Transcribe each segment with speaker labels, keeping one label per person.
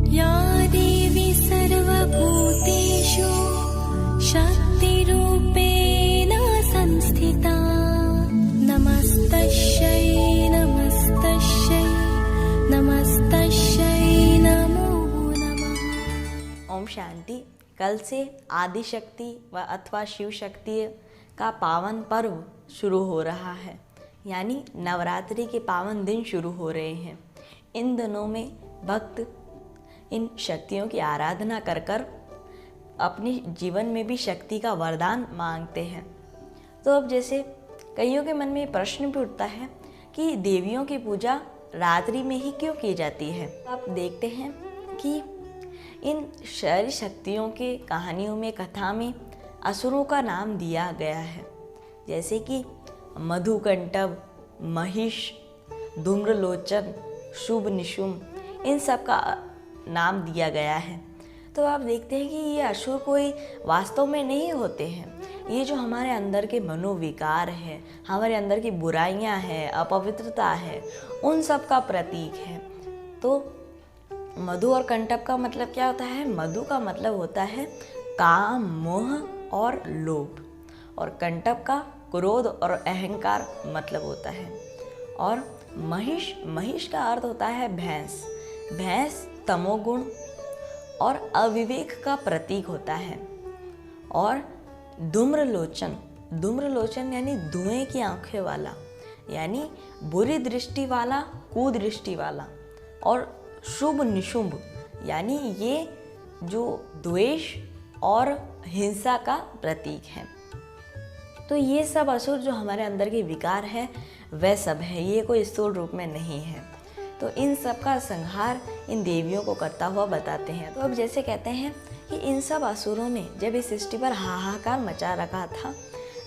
Speaker 1: या देवी सर्वभूतेषु शक्तिरूपेण संस्थिता नमस्तस्यै नमस्तस्यै नमस्तस्यै नमो नमः।
Speaker 2: ओम शांति। कल से आदि शक्ति व अथवा शिव शक्ति का पावन पर्व शुरू हो रहा है, यानी नवरात्रि के पावन दिन शुरू हो रहे हैं। इन दिनों में भक्त इन शक्तियों की आराधना कर कर अपने जीवन में भी शक्ति का वरदान मांगते हैं। तो अब जैसे कईयों के मन में प्रश्न भी उठता है कि देवियों की पूजा रात्रि में ही क्यों की जाती है। आप देखते हैं कि इन शरीर शक्तियों के कहानियों में, कथा में असुरों का नाम दिया गया है, जैसे कि मधुकंटभ, महिष, धूम्रलोचन, शुभ निशुम, इन सब का नाम दिया गया है। तो आप देखते हैं कि ये असुर कोई वास्तव में नहीं होते हैं, ये जो हमारे अंदर के मनोविकार है, हमारे अंदर की बुराइयां हैं, अपवित्रता है, उन सब का प्रतीक है। तो मधु और कंटक का मतलब क्या होता है? मधु का मतलब होता है काम, मोह और लोभ, और कंटक का क्रोध और अहंकार मतलब होता है। और महिष, महिष का अर्थ होता है भैंस। भैंस तमोगुण और अविवेक का प्रतीक होता है। और धूम्रलोचन, धूम्रलोचन यानी धुएं की आंखें वाला, यानी बुरी दृष्टि वाला, कुदृष्टि वाला। और शुभ निशुंभ यानी ये जो द्वेष और हिंसा का प्रतीक है। तो ये सब असुर जो हमारे अंदर के विकार है वह सब है, ये कोई स्थूल रूप में नहीं है। तो इन सब का संहार इन देवियों को करता हुआ बताते हैं। तो अब जैसे कहते हैं कि इन सब असुरों ने जब इस सृष्टि पर हाहाकार मचा रखा था,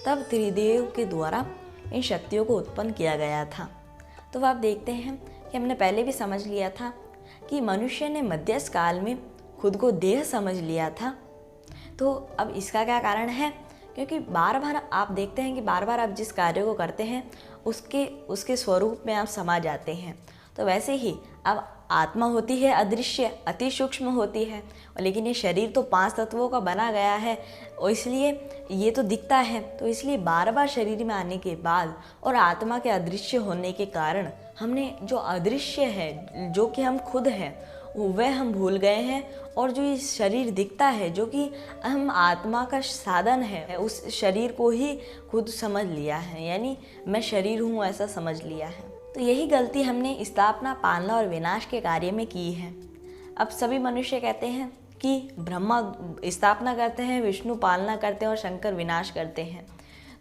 Speaker 2: तब त्रिदेव के द्वारा इन शक्तियों को उत्पन्न किया गया था। तो आप देखते हैं कि हमने पहले भी समझ लिया था कि मनुष्य ने मध्यस्थ काल में खुद को देह समझ लिया था। तो अब इसका क्या कारण है? क्योंकि बार बार आप देखते हैं कि बार बार आप जिस कार्य को करते हैं उसके स्वरूप में आप समा जाते हैं। तो वैसे ही अब आत्मा होती है अदृश्य, अति सूक्ष्म होती है, लेकिन ये शरीर तो 5 तत्वों का बना गया है, और इसलिए ये तो दिखता है। तो इसलिए बार बार शरीर में आने के बाद और आत्मा के अदृश्य होने के कारण हमने जो अदृश्य है, जो कि हम खुद हैं, वह हम भूल गए हैं। और जो ये शरीर दिखता है, जो कि हम आत्मा का साधन है, उस शरीर को ही खुद समझ लिया है, यानी मैं शरीर हूँ ऐसा समझ लिया है। तो यही गलती हमने स्थापना, पालना और विनाश के कार्य में की है। अब सभी मनुष्य कहते हैं कि ब्रह्मा स्थापना करते हैं, विष्णु पालना करते हैं और शंकर विनाश करते हैं।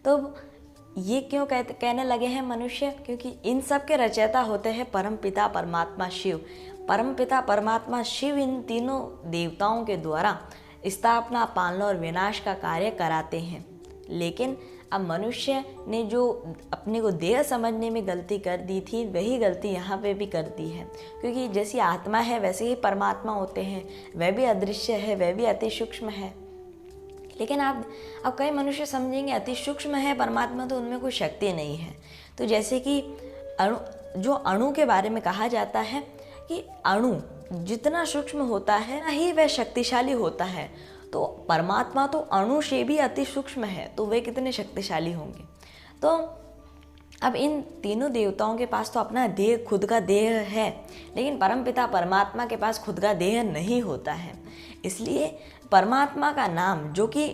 Speaker 2: तो ये क्यों कहने लगे हैं मनुष्य? क्योंकि इन सब के रचयिता होते हैं परमपिता परमात्मा शिव। परमपिता परमात्मा शिव इन तीनों देवताओं के द्वारा स्थापना, पालना और विनाश का कार्य कराते हैं। लेकिन अब मनुष्य ने जो अपने को देह समझने में गलती कर दी थी, वही गलती यहाँ पे भी कर दी है। क्योंकि जैसी आत्मा है वैसे ही परमात्मा होते हैं, वह भी अदृश्य है, वह भी अति सूक्ष्म है। लेकिन अब कई मनुष्य समझेंगे अति सूक्ष्म है परमात्मा, तो उनमें कोई शक्ति नहीं है। तो जैसे कि अणु के बारे में कहा जाता है कि अणु जितना सूक्ष्म होता है ना ही वह शक्तिशाली होता है। तो परमात्मा तो अणु से भी अति सूक्ष्म है, तो वे कितने शक्तिशाली होंगे। तो अब इन तीनों देवताओं के पास तो अपना देह, खुद का देह है, लेकिन परमपिता परमात्मा के पास खुद का देह नहीं होता है। इसलिए परमात्मा का नाम जो कि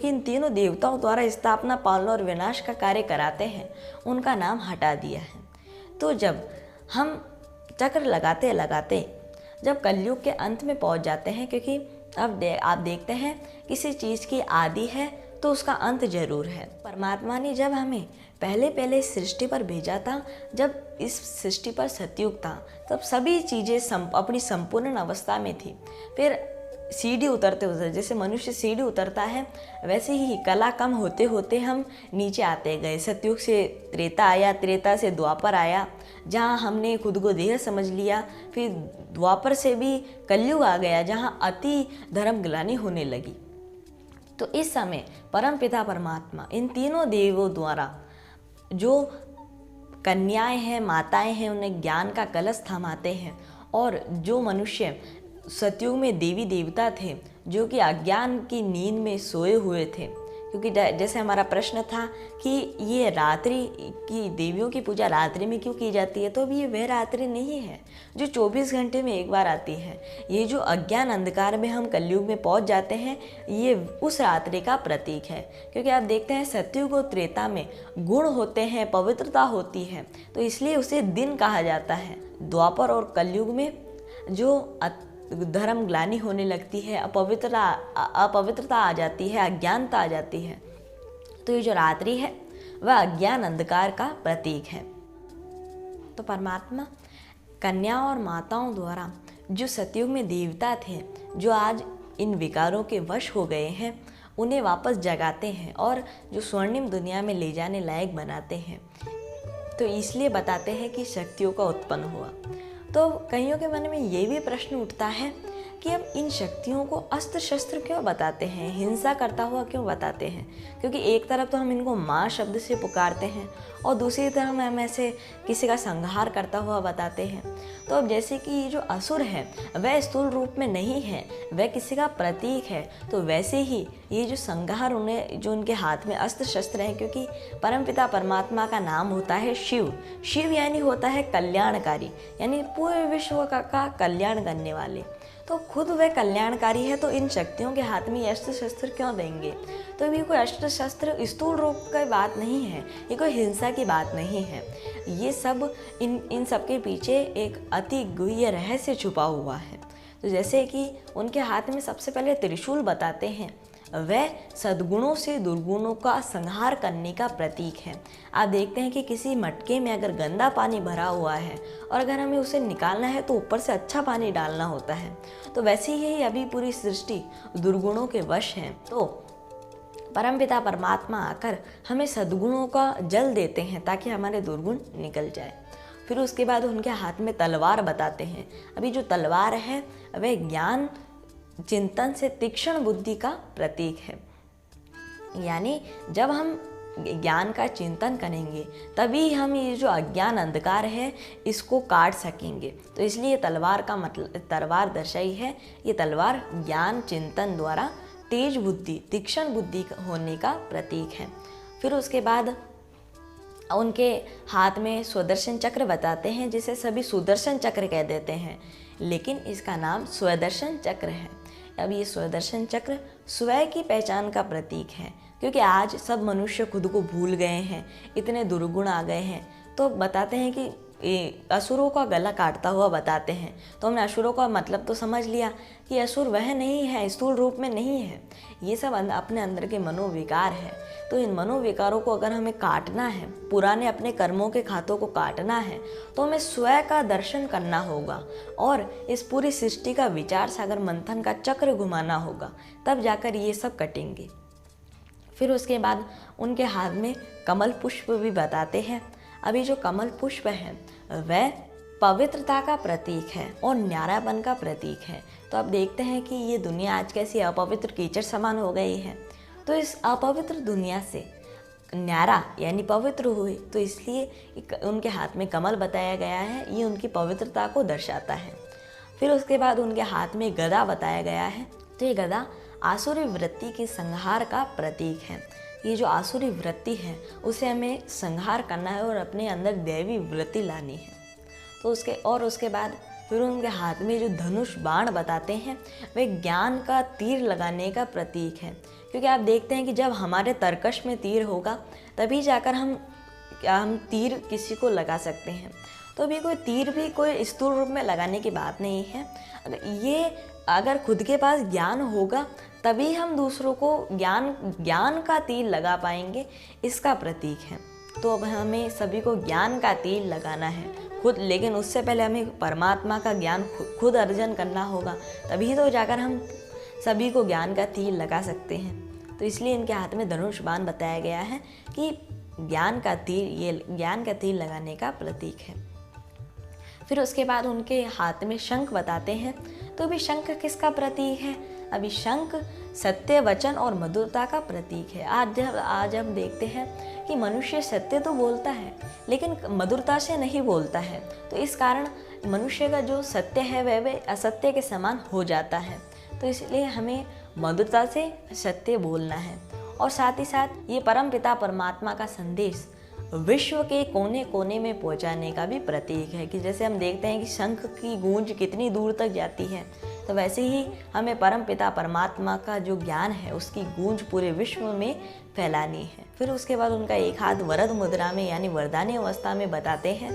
Speaker 2: इन तीनों देवताओं द्वारा स्थापना, पालना और विनाश का कार्य कराते हैं, उनका नाम हटा दिया है। तो जब हम चक्र लगाते लगाते जब कलयुग के अंत में पहुंच जाते हैं, क्योंकि अब आप देखते हैं किसी चीज़ की आदि है तो उसका अंत जरूर है। परमात्मा ने जब हमें पहले सृष्टि पर भेजा था, जब इस सृष्टि पर सतयुग था, तब सभी चीज़ें अपनी संपूर्ण अवस्था में थी। फिर सीढ़ी उतरते उतरते, जैसे मनुष्य सीढ़ी उतरता है, वैसे ही कला कम होते होते हम नीचे आते गए। सतयुग से त्रेता आया, त्रेता से द्वापर आया, जहाँ हमने खुद को देह समझ लिया। फिर द्वापर से भी कलयुग आ गया, जहाँ अति धर्म ग्लानि होने लगी। तो इस समय परमपिता परमात्मा इन तीनों देवों द्वारा जो कन्याएं हैं, माताएं हैं, उन्हें ज्ञान का कलश थमाते हैं और जो मनुष्य सतयुग में देवी देवता थे जो कि अज्ञान की नींद में सोए हुए थे, क्योंकि जैसे हमारा प्रश्न था कि ये रात्रि की देवियों की पूजा रात्रि में क्यों की जाती है, तो अभी ये वह रात्रि नहीं है जो 24 घंटे में एक बार आती है। ये जो अज्ञान अंधकार में हम कलयुग में पहुंच जाते हैं, ये उस रात्रि का प्रतीक है। क्योंकि आप देखते हैं सतयुग और त्रेता में गुण होते हैं, पवित्रता होती है, तो इसलिए उसे दिन कहा जाता है। द्वापर और कलयुग में जो धर्म ग्लानि होने लगती है, अपवित्रता आ जाती है, अज्ञानता आ जाती है, तो ये जो रात्रि है वह अज्ञान अंधकार का प्रतीक है। तो परमात्मा कन्या और माताओं द्वारा जो सतयुग में देवता थे जो आज इन विकारों के वश हो गए हैं, उन्हें वापस जगाते हैं और जो स्वर्णिम दुनिया में ले जाने लायक बनाते हैं। तो इसलिए बताते हैं कि शक्तियों का उत्पन्न हुआ। तो कईयों के मन में ये भी प्रश्न उठता है कि हम इन शक्तियों को अस्त्र शस्त्र क्यों बताते हैं, हिंसा करता हुआ क्यों बताते हैं? क्योंकि एक तरफ तो हम इनको माँ शब्द से पुकारते हैं और दूसरी तरफ हम ऐसे किसी का संहार करता हुआ बताते हैं। तो अब जैसे कि ये जो असुर है वह स्थूल रूप में नहीं है, वह किसी का प्रतीक है, तो वैसे ही ये जो संहार उन्हें जो उनके हाथ में अस्त्र शस्त्र हैं, क्योंकि परमपिता परमात्मा का नाम होता है शिव। शिव यानी होता है कल्याणकारी, यानी पूरे विश्व का कल्याण करने वाले। तो खुद वह कल्याणकारी है, तो इन शक्तियों के हाथ में अस्त्र शस्त्र क्यों देंगे? तो ये कोई अस्त्र शस्त्र स्थूल रूप की बात नहीं है, ये कोई हिंसा की बात नहीं है। ये सब इन सब के पीछे एक अति गुह्य रहस्य छुपा हुआ है। तो जैसे कि उनके हाथ में सबसे पहले त्रिशूल बताते हैं, वह सद्गुणों से दुर्गुणों का संहार करने का प्रतीक है। आप देखते हैं कि किसी मटके में अगर गंदा पानी भरा हुआ है और अगर हमें उसे निकालना है तो ऊपर से अच्छा पानी डालना होता है। तो वैसे ही अभी पूरी सृष्टि दुर्गुणों के वश है। तो परमपिता परमात्मा आकर हमें सद्गुणों का जल देते हैं ताकि हमारे दुर्गुण निकल जाए। फिर उसके बाद उनके हाथ में तलवार बताते हैं। अभी जो तलवार है वह ज्ञान चिंतन से तीक्ष्ण बुद्धि का प्रतीक है, यानी जब हम ज्ञान का चिंतन करेंगे तभी हम ये जो अज्ञान अंधकार है इसको काट सकेंगे। तो इसलिए तलवार का मतलब तलवार दर्शाई है, ये तलवार ज्ञान चिंतन द्वारा तेज बुद्धि तीक्ष्ण बुद्धि होने का प्रतीक है। फिर उसके बाद उनके हाथ में सुदर्शन चक्र बताते हैं, जिसे सभी सुदर्शन चक्र कह देते हैं, लेकिन इसका नाम स्वदर्शन चक्र है। अब ये स्वदर्शन चक्र स्वयं की पहचान का प्रतीक है, क्योंकि आज सब मनुष्य खुद को भूल गए हैं, इतने दुर्गुण आ गए हैं। तो बताते हैं कि असुरों का गला काटता हुआ बताते हैं। तो हमने असुरों का मतलब तो समझ लिया कि असुर वह नहीं है, स्थूल रूप में नहीं है, ये सब अपने अंदर के मनोविकार है। तो इन मनोविकारों को अगर हमें काटना है, पुराने अपने कर्मों के खातों को काटना है, तो हमें स्वयं का दर्शन करना होगा और इस पूरी सृष्टि का विचार सागर मंथन का चक्र घुमाना होगा, तब जाकर ये सब कटेंगे। फिर उसके बाद उनके हाथ में कमल पुष्प भी बताते हैं। अभी जो कमल पुष्प है वह पवित्रता का प्रतीक है और न्यारापन का प्रतीक है। तो अब देखते हैं कि ये दुनिया आज कैसी अपवित्र कीचड़ समान हो गई है, तो इस अपवित्र दुनिया से न्यारा यानी पवित्र हुए, तो इसलिए उनके हाथ में कमल बताया गया है, ये उनकी पवित्रता को दर्शाता है। फिर उसके बाद उनके हाथ में गदा बताया गया है, तो ये गदा आसुरी वृत्ति की संहार का प्रतीक है। ये जो आसुरी वृत्ति है उसे हमें संहार करना है और अपने अंदर दैवी वृत्ति लानी है। तो उसके बाद फिर उनके हाथ में जो धनुष बाण बताते हैं वह ज्ञान का तीर लगाने का प्रतीक है, क्योंकि आप देखते हैं कि जब हमारे तरकश में तीर होगा तभी जाकर हम तीर किसी को लगा सकते हैं। तो अभी कोई तीर भी कोई स्थूल रूप में लगाने की बात नहीं है। अगर खुद के पास ज्ञान होगा तभी हम दूसरों को ज्ञान का तीर लगा पाएंगे, इसका प्रतीक है। तो अब हमें सभी को ज्ञान का तीर लगाना है खुद, लेकिन उससे पहले हमें परमात्मा का ज्ञान खुद अर्जन करना होगा, तभी तो जाकर हम सभी को ज्ञान का तीर लगा सकते हैं। तो इसलिए इनके हाथ में धनुष बाण बताया गया है कि ज्ञान का तीर लगाने का प्रतीक है। फिर उसके बाद उनके हाथ में शंख बताते हैं, तो भी शंख किसका प्रतीक है? अभी शंख सत्य, वचन और मधुरता का प्रतीक है। आज हम देखते हैं कि मनुष्य सत्य तो बोलता है लेकिन मधुरता से नहीं बोलता है, तो इस कारण मनुष्य का जो सत्य है वह असत्य के समान हो जाता है। तो इसलिए हमें मधुरता से सत्य बोलना है। और साथ ही साथ ये परमपिता परमात्मा का संदेश विश्व के कोने कोने में पहुंचाने का भी प्रतीक है कि जैसे हम देखते हैं कि शंख की गूंज कितनी दूर तक जाती है, तो वैसे ही हमें परमपिता परमात्मा का जो ज्ञान है उसकी गूंज पूरे विश्व में फैलानी है। फिर उसके बाद उनका एक हाथ वरद मुद्रा में यानी वरदानी अवस्था में बताते हैं।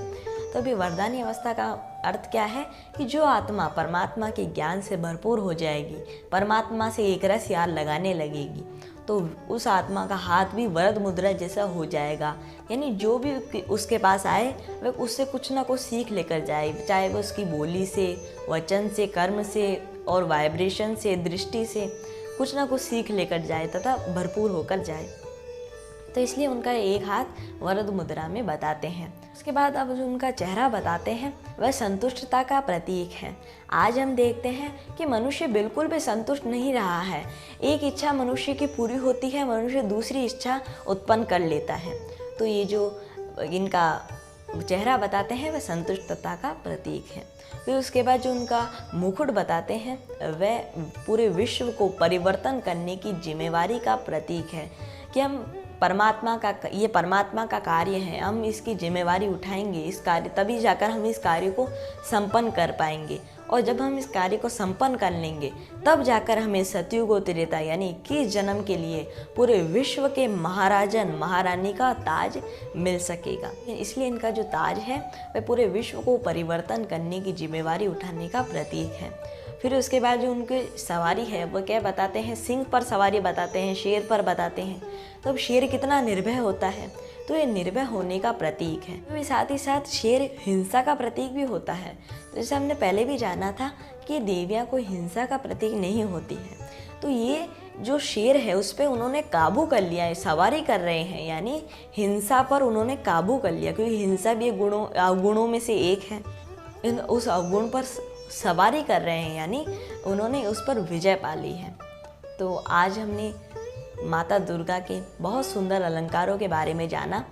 Speaker 2: तो अभी वरदानी अवस्था का अर्थ क्या है कि जो आत्मा परमात्मा के ज्ञान से भरपूर हो जाएगी, परमात्मा से एक रस यार लगाने लगेगी, तो उस आत्मा का हाथ भी वरद मुद्रा जैसा हो जाएगा। यानी जो भी उसके पास आए वह उससे कुछ ना कुछ सीख लेकर जाए, चाहे वो उसकी बोली से, वचन से, कर्म से और वाइब्रेशन से, दृष्टि से कुछ ना कुछ सीख लेकर जाए तथा भरपूर होकर जाए। तो इसलिए उनका एक हाथ वरद मुद्रा में बताते हैं। उसके बाद अब जो उनका चेहरा बताते हैं वह संतुष्टता का प्रतीक है। आज हम देखते हैं कि मनुष्य बिल्कुल भी संतुष्ट नहीं रहा है। एक इच्छा मनुष्य की पूरी होती है, मनुष्य दूसरी इच्छा उत्पन्न कर लेता है। तो ये जो इनका चेहरा बताते हैं वह संतुष्टता का प्रतीक है। फिर उसके बाद जो उनका मुकुट बताते हैं वह पूरे विश्व को परिवर्तन करने की जिम्मेवारी का प्रतीक है कि हम ये परमात्मा का कार्य है, हम इसकी जिम्मेवारी उठाएंगे, इस कार्य तभी जाकर हम इस कार्य को संपन्न कर पाएंगे। और जब हम इस कार्य को संपन्न कर लेंगे तब जाकर हमें सतयुग उत्तरेता यानी 21 जन्म के लिए पूरे विश्व के महाराजन महारानी का ताज मिल सकेगा। इसलिए इनका जो ताज है वह पूरे विश्व को परिवर्तन करने की जिम्मेवारी उठाने का प्रतीक है। फिर उसके बाद जो उनकी सवारी है वह क्या बताते हैं, सिंह पर सवारी बताते हैं, शेर पर बताते हैं। तो अब शेर कितना निर्भय होता है, तो ये निर्भय होने का प्रतीक है। तो साथ ही साथ शेर हिंसा का प्रतीक भी होता है। तो जैसे हमने पहले भी जाना था कि देवियाँ कोई हिंसा का प्रतीक नहीं होती है, तो ये जो शेर है उस पर उन्होंने काबू कर लिया है, सवारी कर रहे हैं, यानी हिंसा पर उन्होंने काबू कर लिया, क्योंकि हिंसा भी अवगुणों में से एक है। उस अवगुण पर सवारी कर रहे हैं, यानी उन्होंने उस पर विजय पा ली है। तो आज हमने माता दुर्गा के बहुत सुंदर अलंकारों के बारे में जाना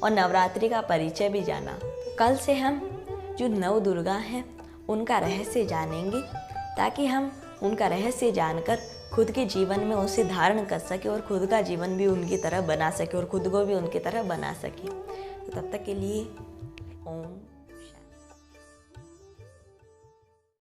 Speaker 2: और नवरात्रि का परिचय भी जाना। कल से हम जो नव दुर्गा हैं उनका रहस्य जानेंगे, ताकि हम उनका रहस्य जानकर खुद के जीवन में उसे धारण कर सके और खुद का जीवन भी उनकी तरह बना सके और खुद को भी उनकी तरह बना सके। तो तब तक के लिए ओम